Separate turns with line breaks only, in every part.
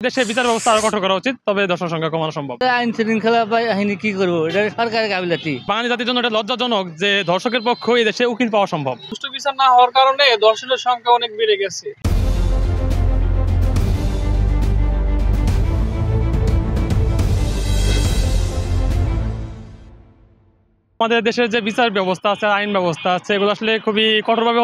দেশে বিচার ব্যবস্থা আরো কঠোর করা উচিত, তবে দর্শন সংখ্যা কমানো সম্ভব।
আইন শৃঙ্খলা বাহিনী কি করবো, এটা সরকারের গাফিলতি।
বাঙালি জাতির জন্য এটা লজ্জাজনক যে ধর্ষকের পক্ষে এই দেশে উকিল পাওয়া সম্ভব।
সুষ্ঠু বিচার না হওয়ার কারণে ধর্ষণের সংখ্যা অনেক বেড়ে গেছে।
আমাদের দেশের যে বিচার ব্যবস্থা আছে, আইন ব্যবস্থা আছে, এগুলো আসলে খুবই কঠোরভাবে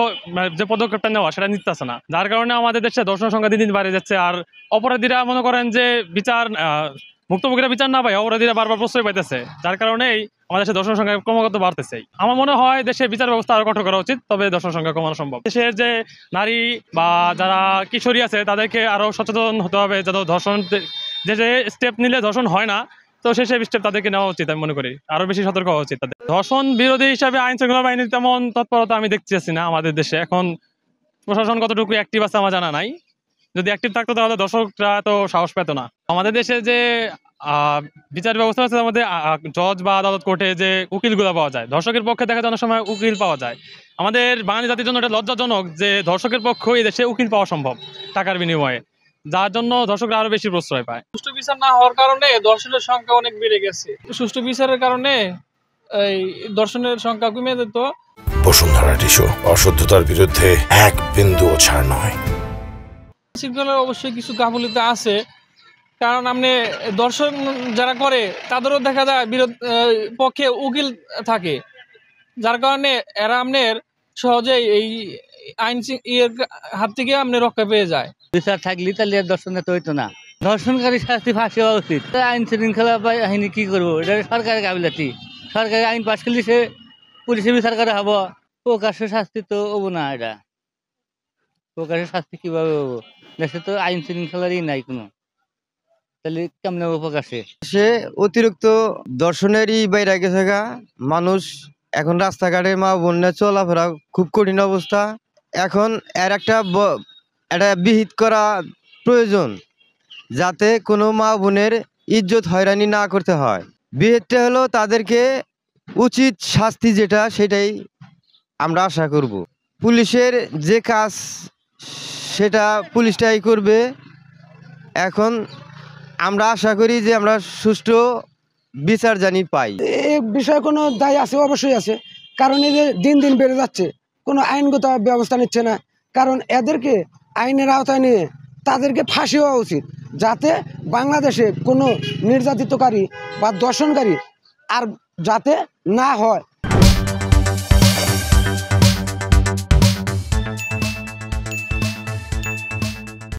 যে পদক্ষেপটা নেওয়া সেটা নিতেছে না, যার কারণে আমাদের দেশে ধর্ষণের সংখ্যা দিন দিন বেড়ে যাচ্ছে। আর অপরাধীরা মনে করেন যে বিচার ভুক্তভোগীরা বিচার না পায়, অপরাধীরা বারবার প্রশ্রয় পাইতেছে, যার কারণেই আমাদের দেশে ধর্ষণ সংখ্যা ক্রমাগত বাড়তেছে। আমার মনে হয় দেশে বিচার ব্যবস্থা আরো কঠোর করা উচিত, তবে ধর্ষণ সংখ্যা কমানো সম্ভব। দেশের যে নারী বা যারা কিশোরী আছে তাদেরকে আরো সচেতন হতে হবে, যাতে ধর্ষণ যে স্টেপ নিলে ধর্ষণ হয় না, তো সেই স্টেপ তাদেরকে নেওয়া উচিত। আমি মনে করি আরো বেশি সতর্ক হওয়া উচিত তাদের। ধর্ষণ বিরোধী হিসাবে আইন শৃঙ্খলা বাহিনীর তেমন তৎপরতা আমি দেখতেছি না আমাদের দেশে। এখন প্রশাসন কতটুকু অ্যাক্টিভ আছে আমার জানা নাই। যদি অ্যাক্টিভ থাকতো তাহলে দর্শকরা তো সাহস পেত না। আমাদের দেশে যে বিচার ব্যবস্থা আছে, আমাদের জজ বা আদালত কোর্টে যে উকিলগুলো পাওয়া যায়, ধর্ষকের পক্ষে দেখা যায় অনেক সময় উকিল পাওয়া যায়। আমাদের বাঙালি জাতির জন্য এটা লজ্জাজনক যে ধর্ষকের পক্ষে এই দেশে উকিল পাওয়া সম্ভব টাকার বিনিময়ে, যার জন্য ধর্ষকরা আরো বেশি প্রশ্রয় পায়।
সুষ্ঠু বিচার না হওয়ার কারণে ধর্ষণের সংখ্যা অনেক বেড়ে গেছে। সুষ্ঠু বিচারের কারণে এই ধর্ষণের সংখ্যা কমে যেত।
বসুন্ধরা টিস্যু, অশুদ্ধতার বিরুদ্ধে এক বিন্দুও ছাড় নয়।
শৃঙ্খলার অবশ্যই কিছু গাফিলতি আছে, কারণ আপনি দর্শন যারা করে তাদেরও দেখা যায় পক্ষে উকিল থাকে, যার কারণে এরা আপনার সহজেই এই আইন হাত থেকে আপনি রক্ষা পেয়ে যায়।
বিচার থাকলে তাহলে আর দর্শন তো হইতো না। ধর্ষণকারী শাস্তি ফাঁসি হওয়া উচিত। আইন শৃঙ্খলা বাহিনী কি করবো, এটা সরকারের গাফিলতি। সরকারি আইন পাশ করলে সে পুলিশে বিচার করা হবো, প্রকাশ্যে শাস্তি তো হবো না। এটা প্রকাশ্যে শাস্তি কিভাবে হবো? দেশে তো আইন শৃঙ্খলারই নাই কোনো, তাহলে কেমন হবো প্রকাশ্যে?
সে অতিরিক্ত দর্শনেরই বাইরে গেছে গা। মানুষ এখন রাস্তাঘাটে মা বোনে চলাফেরা খুব কঠিন অবস্থা। এখন এর একটা বিহিত করা প্রয়োজন, যাতে কোনো মা বোনের ইজ্জত হয়রানি না করতে হয়। বিহিতটা হলো তাদেরকে উচিত শাস্তি যেটা, সেটাই আমরা আশা করব। পুলিশের যে কাজ সেটা পুলিশটাই করবে। এখন আমরা আশা করি যে আমরা সুষ্ঠু বিচার জানি পাই।
এই বিষয়ে কোনো দায় আছে, অবশ্যই আছে, কারণ এই যে দিন দিন বেড়ে যাচ্ছে, কোনো আইনগত ব্যবস্থা নিচ্ছে না। কারণ এদেরকে আইনের আওতায় নিয়ে তাদেরকে ফাঁসি হওয়া উচিত, যাতে বাংলাদেশে কোনো নির্যাতিতকারী বা দর্শনকারী আর যাতে না হয়।